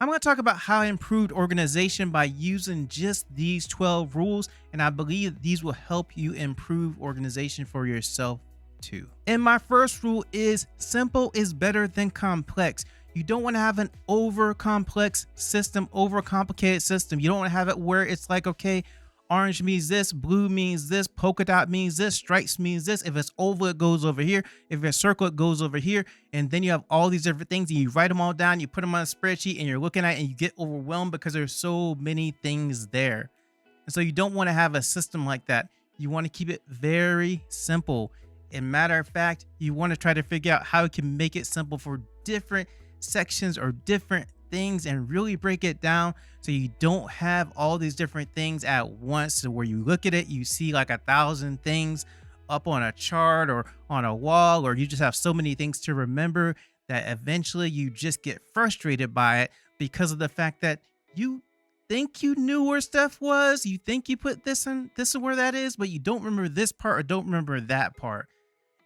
I'm going to talk about how I improved organization by using just these 12 rules, and I believe these will help you improve organization for yourself too. And my first rule is simple is better than complex. You don't want to have an over complex system, over complicated system. You don't want to have it where it's like, okay, orange means this, blue means this, polka dot means this, stripes means this. If it's oval, it goes over here. If it's circle, it goes over here. And then you have all these different things and you write them all down, you put them on a spreadsheet and you're looking at it and you get overwhelmed because there's so many things there. And so you don't want to have a system like that. You want to keep it very simple. And matter of fact, you want to try to figure out how you can make it simple for different sections or different things and really break it down so you don't have all these different things at once. So where you look at it, you see like 1,000 things up on a chart or on a wall, or you just have so many things to remember that eventually you just get frustrated by it because of the fact that you think you knew where stuff was. You think you put this in, this is where that is, but you don't remember this part or don't remember that part.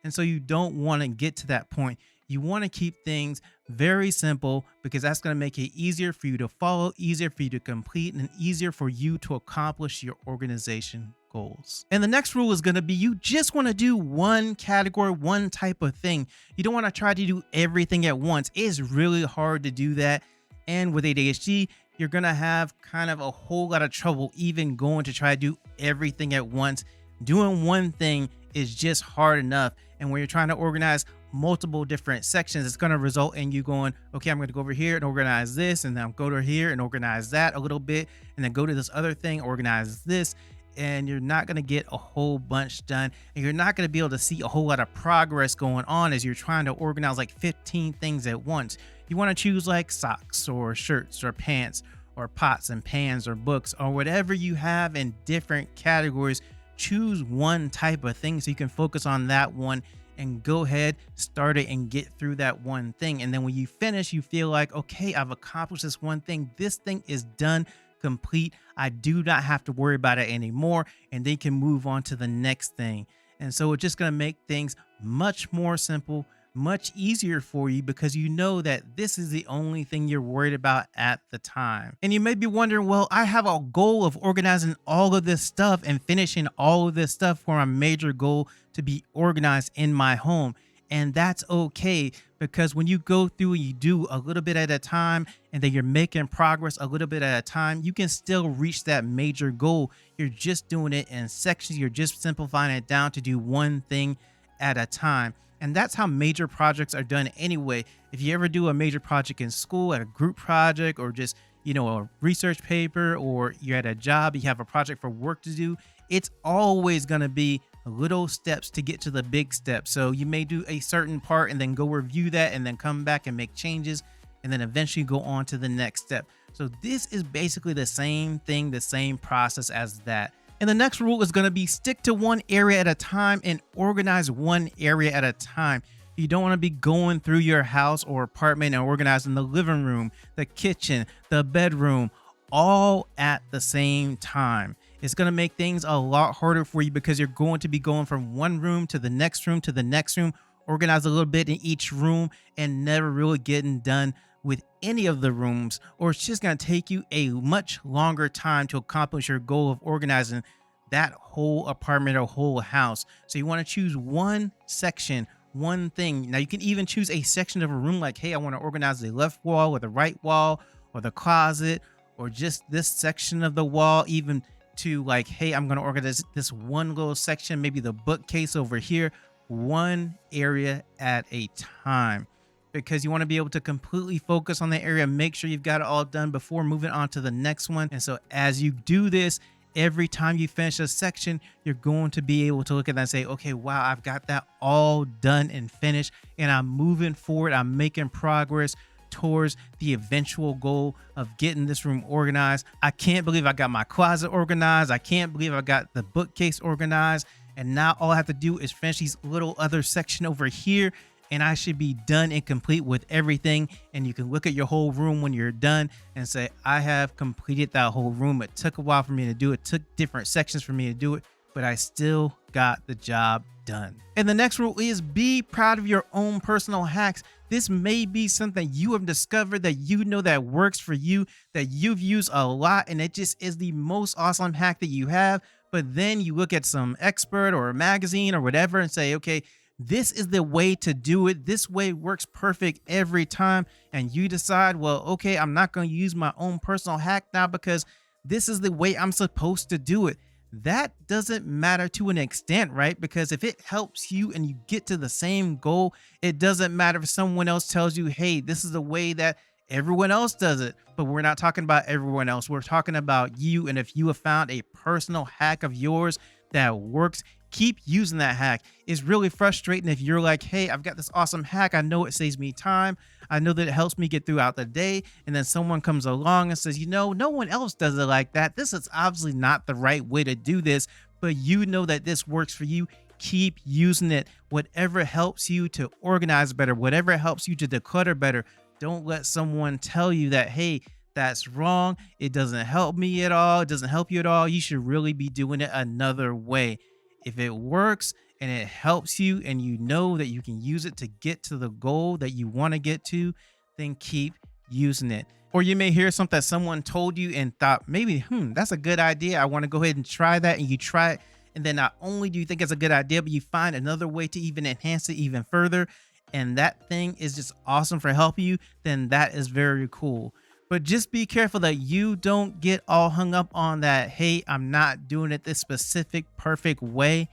And so you don't want to get to that point. You want to keep things very simple because that's going to make it easier for you to follow, easier for you to complete, and easier for you to accomplish your organization goals. And the next rule is going to be you just want to do one category, one type of thing. You don't want to try to do everything at once. It's really hard to do that. And with ADHD, you're going to have kind of a whole lot of trouble even going to try to do everything at once. Doing one thing is just hard enough. And when you're trying to organize multiple different sections, it's going to result in you going, okay, I'm going to go over here and organize this, and then go to here and organize that a little bit, and then go to this other thing, organize this, and you're not going to get a whole bunch done, and you're not going to be able to see a whole lot of progress going on as you're trying to organize like 15 things at once. You want to choose like socks or shirts or pants or pots and pans or books or whatever you have in different categories. Choose one type of thing so you can focus on that one and go ahead, start it and get through that one thing. And then when you finish, you feel like, okay, I've accomplished this one thing. This thing is done, complete. I do not have to worry about it anymore. And then you can move on to the next thing. And so it's just going to make things much more simple, much easier for you because you know that this is the only thing you're worried about at the time. And you may be wondering, well, I have a goal of organizing all of this stuff and finishing all of this stuff for my major goal to be organized in my home. And that's okay, because when you go through and you do a little bit at a time and then you're making progress a little bit at a time, you can still reach that major goal. You're just doing it in sections. You're just simplifying it down to do one thing at a time. And that's how major projects are done anyway. If you ever do a major project in school, at a group project, or just, a research paper, or you're at a job, you have a project for work to do, it's always going to be little steps to get to the big step. So you may do a certain part and then go review that and then come back and make changes and then eventually go on to the next step. So this is basically the same thing, the same process as that. And the next rule is going to be stick to one area at a time and organize one area at a time. You don't want to be going through your house or apartment and organizing the living room, the kitchen, the bedroom, all at the same time. It's going to make things a lot harder for you because you're going to be going from one room to the next room to the next room, organize a little bit in each room and never really getting done with any of the rooms, or it's just going to take you a much longer time to accomplish your goal of organizing that whole apartment or whole house. So you want to choose one section, one thing. Now you can even choose a section of a room like, hey, I want to organize the left wall or the right wall or the closet or just this section of the wall, even to like, hey, I'm going to organize this one little section, maybe the bookcase over here, one area at a time, because you want to be able to completely focus on the area, make sure you've got it all done before moving on to the next one. And so as you do this, every time you finish a section, you're going to be able to look at that and say, okay, wow, I've got that all done and finished, and I'm moving forward. I'm making progress towards the eventual goal of getting this room organized. I can't believe I got my closet organized. I can't believe I got the bookcase organized. And now all I have to do is finish these little other section over here, and I should be done and complete with everything. And you can look at your whole room when you're done and say, I have completed that whole room. It took a while for me to do it. It took different sections for me to do it, but I still got the job done. And the next rule is be proud of your own personal hacks. This may be something you have discovered that you know that works for you, that you've used a lot, and it just is the most awesome hack that you have. But then you look at some expert or a magazine or whatever and say, okay, this is the way to do it. This way works perfect every time. And you decide, well, okay, I'm not going to use my own personal hack now because this is the way I'm supposed to do it. That doesn't matter to an extent, right? Because if it helps you and you get to the same goal, it doesn't matter if someone else tells you, hey, this is the way that everyone else does it. But we're not talking about everyone else. We're talking about you. And if you have found a personal hack of yours that works, keep using that hack. It's really frustrating if you're like, hey, I've got this awesome hack. I know it saves me time. I know that it helps me get throughout the day. And then someone comes along and says, no one else does it like that. This is obviously not the right way to do this, but you know that this works for you. Keep using it. Whatever helps you to organize better, whatever helps you to declutter better. Don't let someone tell you that, hey, that's wrong. It doesn't help me at all. It doesn't help you at all. You should really be doing it another way. If it works and it helps you and you know that you can use it to get to the goal that you want to get to, then keep using it. Or you may hear something that someone told you and thought, maybe, that's a good idea. I want to go ahead and try that. And you try it. And then not only do you think it's a good idea, but you find another way to even enhance it even further. And that thing is just awesome for helping you. Then that is very cool. But just be careful that you don't get all hung up on that, hey, I'm not doing it this specific, perfect way,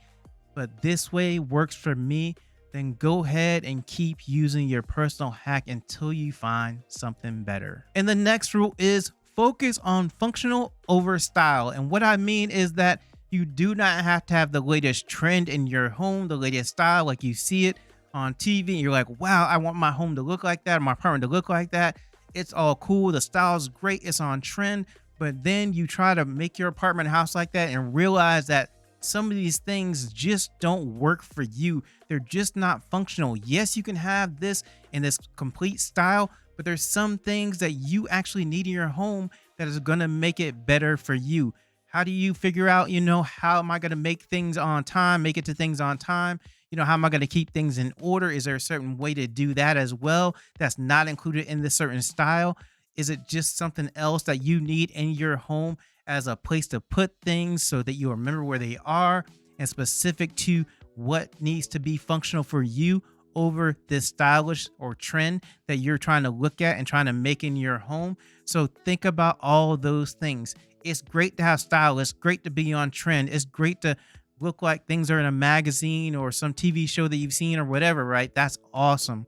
but this way works for me. Then go ahead and keep using your personal hack until you find something better. And the next rule is focus on functional over style. And what I mean is that you do not have to have the latest trend in your home, the latest style like you see it on TV. And you're like, wow, I want my home to look like that, or my apartment to look like that. It's all cool. The style's great. It's on trend. But then you try to make your apartment house like that and realize that some of these things just don't work for you. They're just not functional. Yes, you can have this in this complete style, but there's some things that you actually need in your home that is going to make it better for you. How do you figure out, how am I going to make things on time, make it to things on time? How am I going to keep things in order? Is there a certain way to do that as well that's not included in this certain style? Is it just something else that you need in your home as a place to put things so that you remember where they are and specific to what needs to be functional for you over this stylish or trend that you're trying to look at and trying to make in your home? So think about all those things. It's great to have style. It's great to be on trend. It's great to look like things are in a magazine or some TV show that you've seen or whatever, right? That's awesome.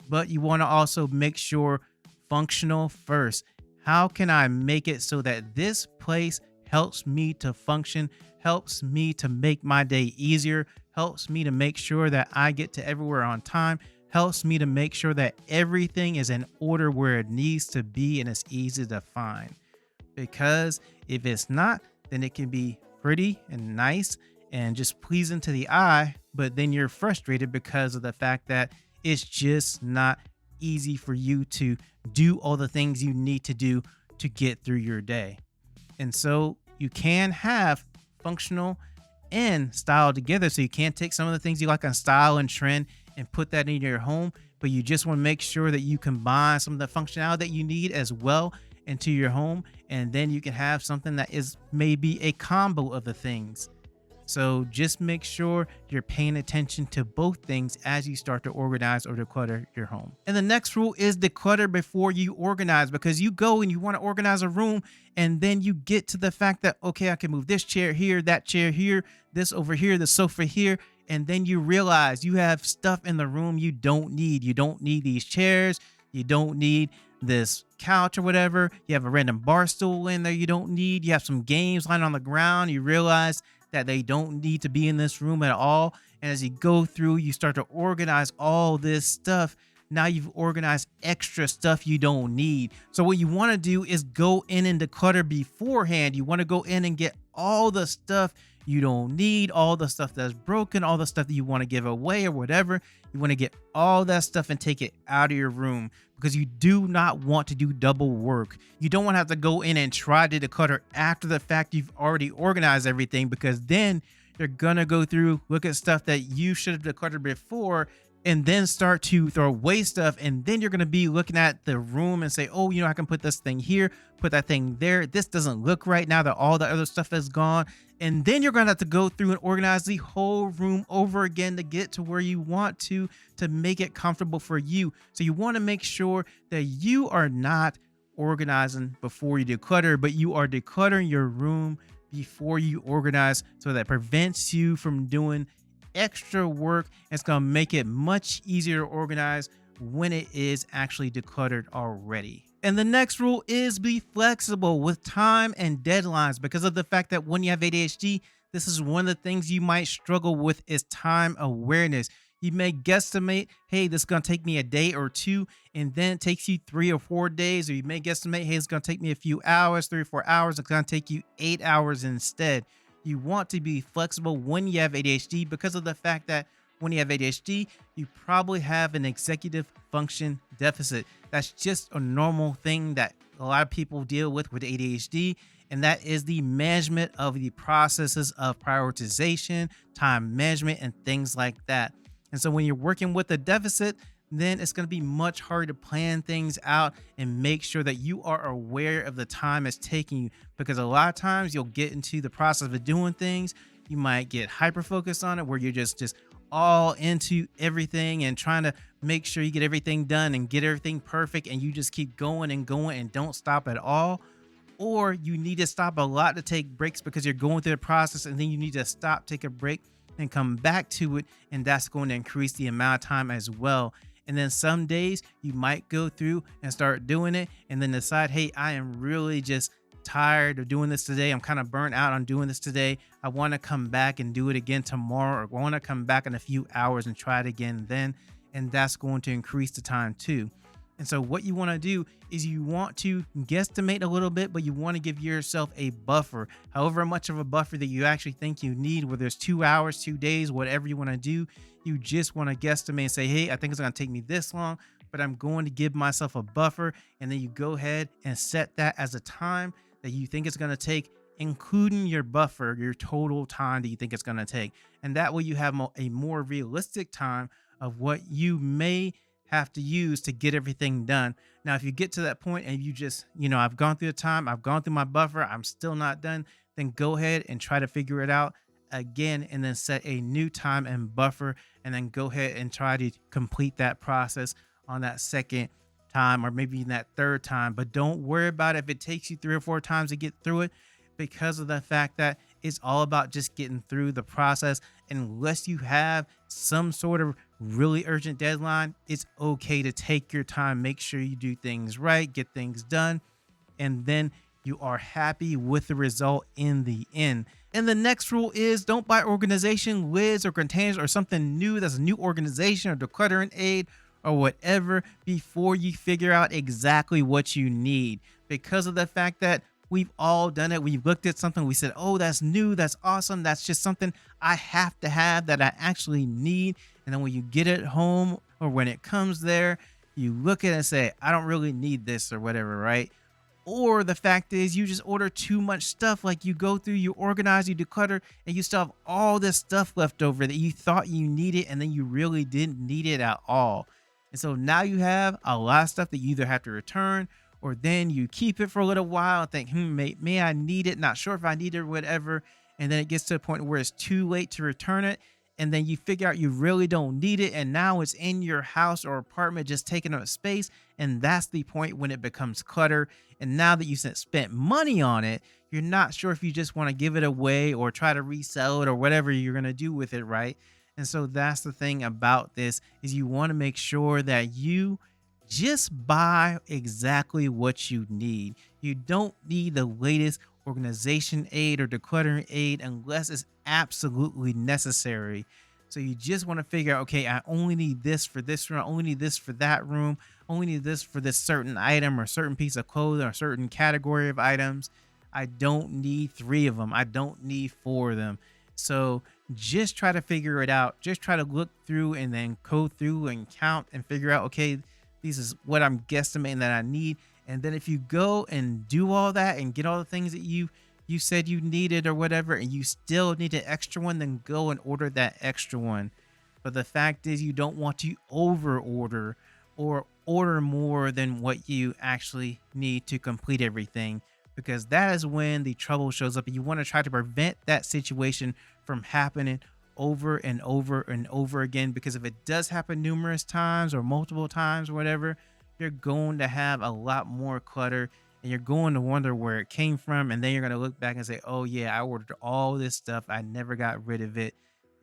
But you want to also make sure functional first. How can I make it so that this place helps me to function, helps me to make my day easier, helps me to make sure that I get to everywhere on time, helps me to make sure that everything is in order where it needs to be and it's easy to find. Because if it's not, then it can be pretty and nice and just pleasing to the eye, but then you're frustrated because of the fact that it's just not easy for you to do all the things you need to do to get through your day. And so you can have functional and style together. So you can take some of the things you like on style and trend and put that in your home, but you just want to make sure that you combine some of the functionality that you need as well into your home. And then you can have something that is maybe a combo of the things. So just make sure you're paying attention to both things as you start to organize or declutter your home. And the next rule is declutter before you organize, because you go and you want to organize a room and then you get to the fact that, okay, I can move this chair here, that chair here, this over here, the sofa here. And then you realize you have stuff in the room you don't need. You don't need these chairs. You don't need this couch or whatever. You have a random bar stool in there you don't need. You have some games lying on the ground. You realize that they don't need to be in this room at all. And as you go through, you start to organize all this stuff. Now you've organized extra stuff you don't need. So what you want to do is go in and declutter beforehand. You want to go in and get all the stuff you don't need, all the stuff that's broken, all the stuff that you want to give away or whatever. You want to get all that stuff and take it out of your room, because you do not want to do double work. You don't want to have to go in and try to declutter after the fact you've already organized everything, because then you're gonna go through, look at stuff that you should have decluttered before, and then start to throw away stuff. And then you're going to be looking at the room and say, oh, I can put this thing here, put that thing there. This doesn't look right now that all the other stuff is gone. And then you're going to have to go through and organize the whole room over again to get to where you want to make it comfortable for you. So you want to make sure that you are not organizing before you declutter, but you are decluttering your room before you organize, so that prevents you from doing extra work. It's going to make it much easier to organize when it is actually decluttered already. And the next rule is be flexible with time and deadlines, because of the fact that when you have ADHD, this is one of the things you might struggle with is time awareness. You may guesstimate, hey, this is going to take me a day or two, and then it takes you 3 or 4 days. Or you may guesstimate, hey, it's going to take me a few hours, 3 or 4 hours. It's going to take you 8 hours instead. You want to be flexible when you have ADHD, because of the fact that when you have ADHD, you probably have an executive function deficit. That's just a normal thing that a lot of people deal with ADHD, and that is the management of the processes of prioritization, time management, and things like that. And so when you're working with a deficit, then it's going to be much harder to plan things out and make sure that you are aware of the time it's taking you, because a lot of times you'll get into the process of doing things. You might get hyper focused on it, where you're just all into everything and trying to make sure you get everything done and get everything perfect, and you just keep going and going and don't stop at all. Or you need to stop a lot to take breaks because you're going through the process, and then you need to stop, take a break, and come back to it, and that's going to increase the amount of time as well. And then some days you might go through and start doing it and then decide, hey, I am really just tired of doing this today. I'm kind of burnt out on doing this today. I want to come back and do it again tomorrow, or I want to come back in a few hours and try it again then. And that's going to increase the time too. And so what you want to do is you want to guesstimate a little bit, but you want to give yourself a buffer, however much of a buffer that you actually think you need, whether it's 2 hours, 2 days, whatever you want to do. You just want to guesstimate and say, hey, I think it's going to take me this long, but I'm going to give myself a buffer. And then you go ahead and set that as a time that you think it's going to take, including your buffer, your total time that you think it's going to take. And that way you have a more realistic time of what you may have to use to get everything done. Now, if you get to that point and you just, I've gone through the time, I've gone through my buffer, I'm still not done, then go ahead and try to figure it out again, and then set a new time and buffer, and then go ahead and try to complete that process on that second time, or maybe that third time. But don't worry about it if it takes you 3 or 4 times to get through it, because of the fact that it's all about just getting through the process. Unless you have some sort of really urgent deadline, it's okay to take your time, make sure you do things right, get things done, and then you are happy with the result in the end. And the next rule is don't buy organization lids or containers or something new that's a new organization or decluttering aid or whatever before you figure out exactly what you need, because of the fact that we've all done it. We've looked at something, we said, oh, that's new, that's awesome, that's just something I have to have, that I actually need. And then when you get it home, or when it comes there, you look at it and say, I don't really need this or whatever, right? Or the fact is you just order too much stuff. Like you go through, you organize, you declutter, and you still have all this stuff left over that you thought you needed, and then you really didn't need it at all. And so now you have a lot of stuff that you either have to return, or then you keep it for a little while and think, may I need it? Not sure if I need it or whatever. And then it gets to a point where it's too late to return it. And then you figure out you really don't need it. And now it's in your house or apartment, just taking up space. And that's the point when it becomes clutter. And now that you spent money on it, you're not sure if you just want to give it away or try to resell it or whatever you're going to do with it, right? And so that's the thing about this, is you want to make sure that you just buy exactly what you need. You don't need the latest organization aid or decluttering aid unless it's absolutely necessary. So you just want to figure out, okay, I only need this for this room, I only need this for that room, I only need this for this certain item or certain piece of clothing or certain category of items. I don't need 3 of them. I don't need 4 of them. So just try to figure it out. Just try to look through and then go through and count and figure out, okay, this is what I'm guesstimating that I need. And then if you go and do all that and get all the things that you you said you needed or whatever, and you still need an extra one, then go and order that extra one. But the fact is, you don't want to over order or order more than what you actually need to complete everything, because that is when the trouble shows up. And you want to try to prevent that situation from happening over and over and over again, because if it does happen numerous times or multiple times or whatever, you're going to have a lot more clutter, and you're going to wonder where it came from. And then you're going to look back and say, oh yeah, I ordered all this stuff, I never got rid of it,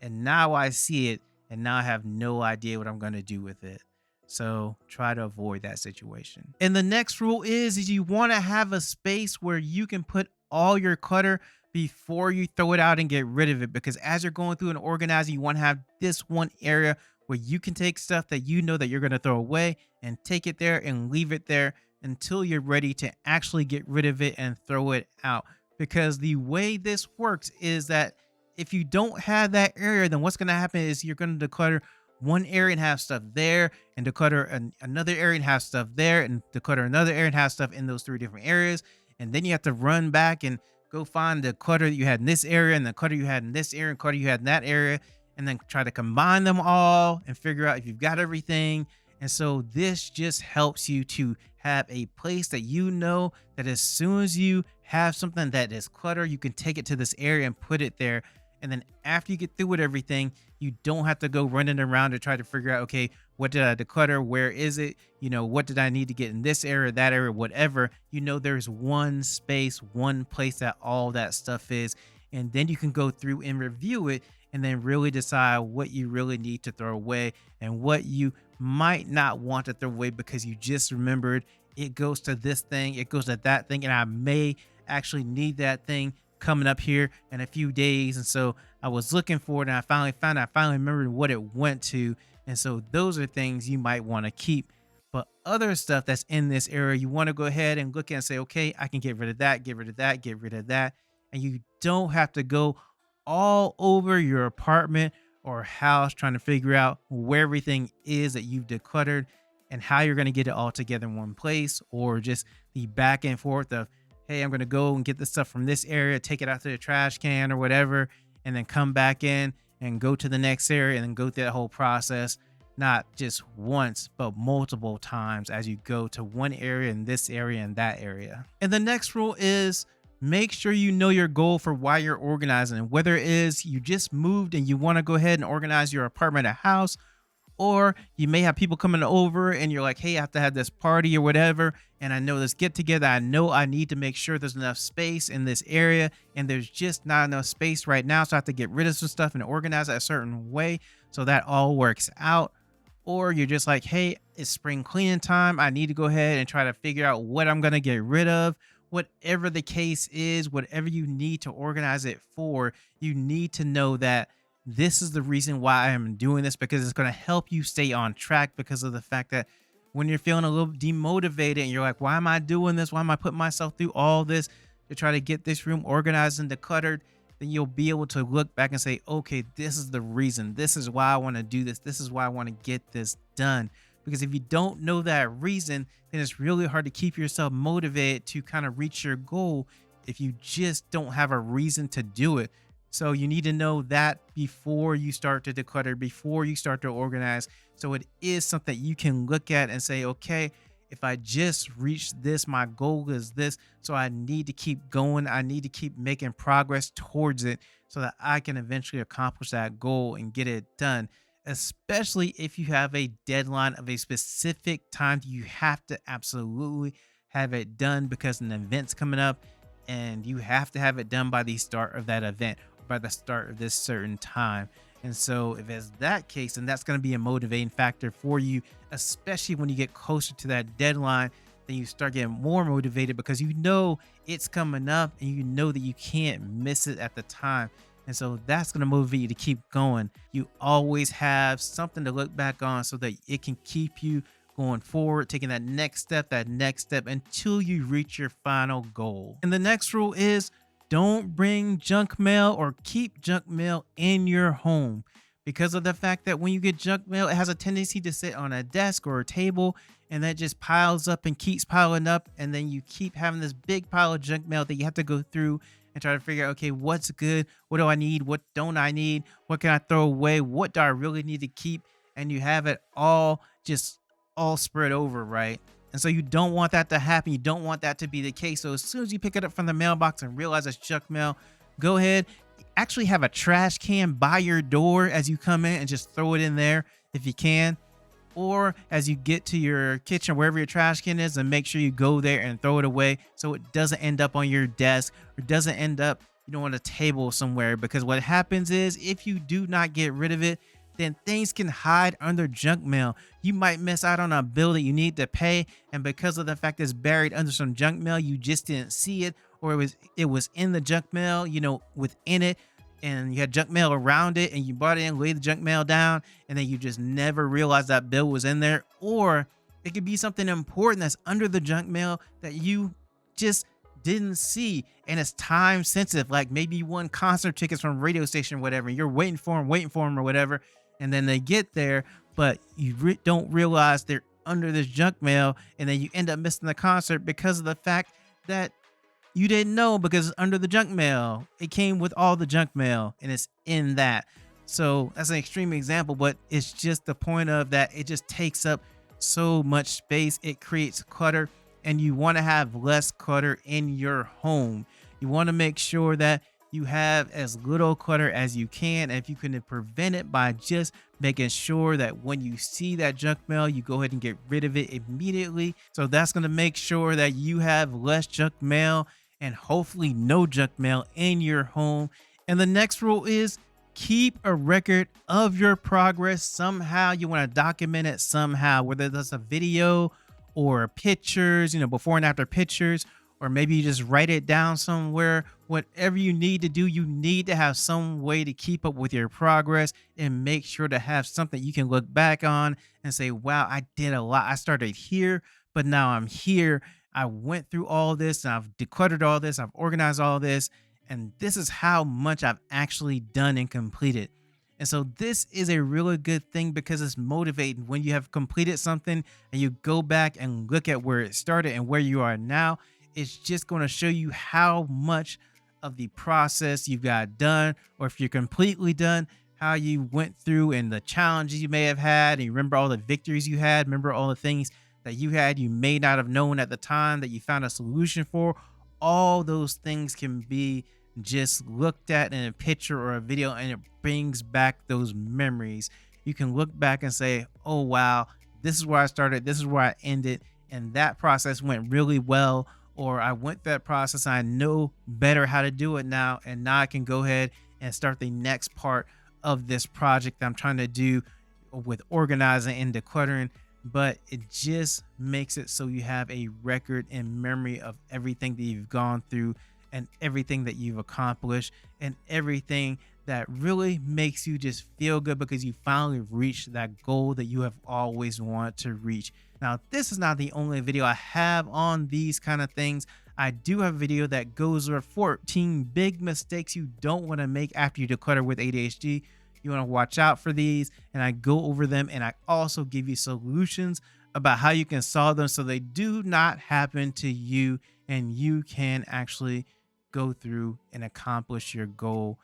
and now I see it, and now I have no idea what I'm going to do with it. So try to avoid that situation. And the next rule is you want to have a space where you can put all your clutter before you throw it out and get rid of it. Because as you're going through and organizing, you want to have this one area where you can take stuff that you know that you're going to throw away and take it there and leave it there until you're ready to actually get rid of it and throw it out. Because the way this works is that if you don't have that area, then what's going to happen is you're going to declutter one area and have stuff there, and declutter another area and have stuff there, and declutter another area and have stuff in those 3 different areas. And then you have to run back and go find the clutter that you had in this area, and the clutter you had in this area, and clutter you had in that area, and then try to combine them all and figure out if you've got everything. And so this just helps you to have a place that you know that as soon as you have something that is clutter, you can take it to this area and put it there. And then after you get through with everything, you don't have to go running around to try to figure out, okay, what did I declutter? Where is it? You know, what did I need to get in this area, that area, whatever? You know, there's one space, one place that all that stuff is. And then you can go through and review it and then really decide what you really need to throw away and what you might not want to throw away because you just remembered it goes to this thing, it goes to that thing, and I may actually need that thing coming up here in a few days. And so I was looking for it, and I finally remembered what it went to. And so those are things you might want to keep. But other stuff that's in this area, you want to go ahead and look at and say, okay, I can get rid of that, get rid of that, get rid of that. And you don't have to go all over your apartment or house trying to figure out where everything is that you've decluttered and how you're going to get it all together in one place, or just the back and forth of, hey, I'm going to go and get the stuff from this area, take it out to the trash can or whatever, and then come back in and go to the next area and then go through that whole process, not just once, but multiple times as you go to one area and this area and that area. And the next rule is make sure you know your goal for why you're organizing, whether it is you just moved and you want to go ahead and organize your apartment or house, or you may have people coming over and you're like, hey, I have to have this party or whatever, and I know this get together, I know I need to make sure there's enough space in this area, and there's just not enough space right now, so I have to get rid of some stuff and organize it a certain way so that all works out. Or you're just like, hey, it's spring cleaning time, I need to go ahead and try to figure out what I'm going to get rid of. Whatever the case is, whatever you need to organize it for, you need to know that this is the reason why I'm doing this, because it's going to help you stay on track, because of the fact that when you're feeling a little demotivated and you're like, why am I doing this? Why am I putting myself through all this to try to get this room organized and decluttered? Then you'll be able to look back and say, okay, this is the reason. This is why I want to do this. This is why I want to get this done. Because if you don't know that reason, then it's really hard to keep yourself motivated to kind of reach your goal if you just don't have a reason to do it. So you need to know that before you start to declutter, before you start to organize. So it is something you can look at and say, okay, if I just reach this, my goal is this. So I need to keep going. I need to keep making progress towards it so that I can eventually accomplish that goal and get it done. Especially if you have a deadline of a specific time, you have to absolutely have it done because an event's coming up and you have to have it done by the start of that event, by the start of this certain time. And so if it's that case, then that's going to be a motivating factor for you, especially when you get closer to that deadline. Then you start getting more motivated because you know it's coming up and you know that you can't miss it at the time. And so that's going to motivate you to keep going. You always have something to look back on so that it can keep you going forward, taking that next step until you reach your final goal. And the next rule is don't bring junk mail or keep junk mail in your home, because of the fact that when you get junk mail, it has a tendency to sit on a desk or a table, and that just piles up and keeps piling up. And then you keep having this big pile of junk mail that you have to go through and try to figure out, okay, what's good? What do I need? What don't I need? What can I throw away? What do I really need to keep? And you have it all just all spread over, right? And so you don't want that to happen. You don't want that to be the case. So as soon as you pick it up from the mailbox and realize it's junk mail, go ahead, actually have a trash can by your door as you come in and just throw it in there if you can. Or as you get to your kitchen, wherever your trash can is, and make sure you go there and throw it away so it doesn't end up on your desk or doesn't end up, on a table somewhere. Because what happens is if you do not get rid of it, then things can hide under junk mail. You might miss out on a bill that you need to pay, and because of the fact it's buried under some junk mail, you just didn't see it, or it was in the junk mail, within it, and you had junk mail around it, and you brought it in, laid the junk mail down, and then you just never realized that bill was in there. Or it could be something important that's under the junk mail that you just didn't see, and it's time sensitive. Like maybe you won concert tickets from a radio station or whatever, and you're waiting for them or whatever, and then they get there, but you don't realize they're under this junk mail, and then you end up missing the concert because of the fact that you didn't know, because it's under the junk mail. It came with all the junk mail, and it's in that. So that's an extreme example, but it's just the point of that it just takes up so much space. It creates clutter, and you want to have less clutter in your home. You want to make sure that you have as little clutter as you can. And if you can prevent it by just making sure that when you see that junk mail, you go ahead and get rid of it immediately. So that's going to make sure that you have less junk mail and hopefully no junk mail in your home. And the next rule is keep a record of your progress. Somehow you want to document it somehow, whether that's a video or pictures, before and after pictures, or maybe you just write it down somewhere. Whatever you need to do, you need to have some way to keep up with your progress, and make sure to have something you can look back on and say, wow, I did a lot. I started here, but now I'm here. I went through all this, and I've decluttered all this, I've organized all this, and this is how much I've actually done and completed. And so this is a really good thing because it's motivating when you have completed something and you go back and look at where it started and where you are now. It's just going to show you how much of the process you've got done, or if you're completely done, how you went through and the challenges you may have had. And you remember all the victories you had, remember all the things that you may not have known at the time that you found a solution for. All those things can be just looked at in a picture or a video, and it brings back those memories. You can look back and say, oh wow, this is where I started, this is where I ended, and that process went really well. Or I went that process, I know better how to do it now, and now I can go ahead and start the next part of this project that I'm trying to do with organizing and decluttering. But it just makes it so you have a record and memory of everything that you've gone through, and everything that you've accomplished, and everything that really makes you just feel good because you finally reached that goal that you have always wanted to reach. Now, this is not the only video I have on these kind of things. I do have a video that goes over 14 big mistakes you don't want to make after you declutter with ADHD. You want to watch out for these, and I go over them, and I also give you solutions about how you can solve them so they do not happen to you, and you can actually go through and accomplish your goal